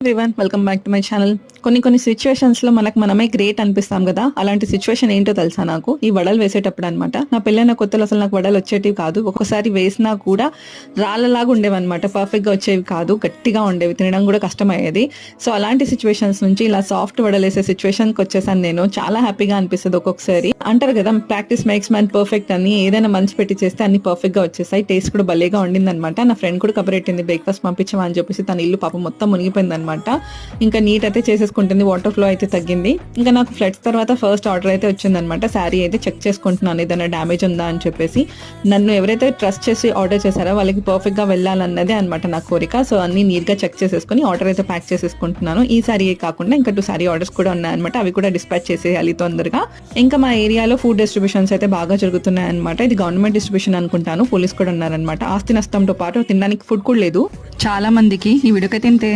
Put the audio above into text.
Everyone welcome back to my channel. కొన్ని situations లో మనమే గ్రేట్ అనిపిస్తాం కదా. అలాంటి సిచ్యువేషన్ ఏంటో తెలుసా నాకు? ఈ వడలు వేసేటప్పుడు అనమాట. నా పెళ్ళైన కొత్తలో అసలు నాకు వడలు వచ్చేటివి కాదు. ఒక్కొక్కసారి వేసినా కూడా రాళ్ళలాగా ఉండేవి అనమాట. పర్ఫెక్ట్ గా వచ్చేవి కాదు, గట్టిగా ఉండేవి, తినడం కూడా కష్టమయ్యేది. సో అలాంటి సిచ్యువేషన్స్ నుంచి ఇలా సాఫ్ట్ వడలు వేసే సిచ్యువేషన్ కి వచ్చేసాను నేను. చాలా హ్యాపీగా అనిపిస్తుంది ఒక్కొక్కసారి. అంటారు కదా, ప్రాక్టీస్ మేక్స్ మ్యాన్ పర్ఫెక్ట్ అని. ఏదైనా మనసు పెట్టి చేస్తే అన్ని పర్ఫెక్ట్ గా వచ్చేసాయి. టేస్ట్ కూడా భలేగా ఉండింది అనమాట. నా ఫ్రెండ్ కూడా కబరెట్టింది బ్రేక్ఫాస్ట్ పంపించమని అని చెప్పేసి. తన ఇల్లు పాపం మొత్తం మునిగిపోయింది అనమాట. ఇంకా నీట్ అయితే చేసేసుకుంటుంది, వాటర్ ఫ్లో అయితే తగ్గింది. ఇంకా నాకు ఫ్లడ్స్ తర్వాత ఫస్ట్ ఆర్డర్ అయితే వచ్చిందనమాట. శారీ అయితే చెక్ చేసుకుంటున్నాను ఏదైనా డ్యామేజ్ ఉందా అని చెప్పేసి. నన్ను ఎవరైతే ట్రస్ట్ చేసి ఆర్డర్ చేశారో వాళ్ళకి పర్ఫెక్ట్ గా వెళ్ళాలన్నదే అనమాట నా కోరిక. సో అన్ని నీట్ గా చెక్ చేసేసుకుని ఆర్డర్ అయితే ప్యాక్ చేసేసుకుంటున్నాను. ఈ శారీ కాకుండా ఇంకా 2 శారీ ఆర్డర్స్ కూడా ఉన్నాయన్నమాట. అవి కూడా డిస్పాచ్ చేసేయాలి తొందరగా. ఇంకా మా ఏరియాలో ఫుడ్ డిస్ట్రిబ్యూషన్స్ అయితే బాగా జరుగుతున్నాయి అనమాట. ఇది గవర్నమెంట్ డిస్ట్రిబ్యూషన్ అనుకుంటాను. పోలీస్ కూడా ఉన్నారనమాట. ఆస్తి నష్టంతో పాటు తినడానికి ఫుడ్ కూడా లేదు చాలా మందికి. ఈ వీడియోకైతే ఇంతే.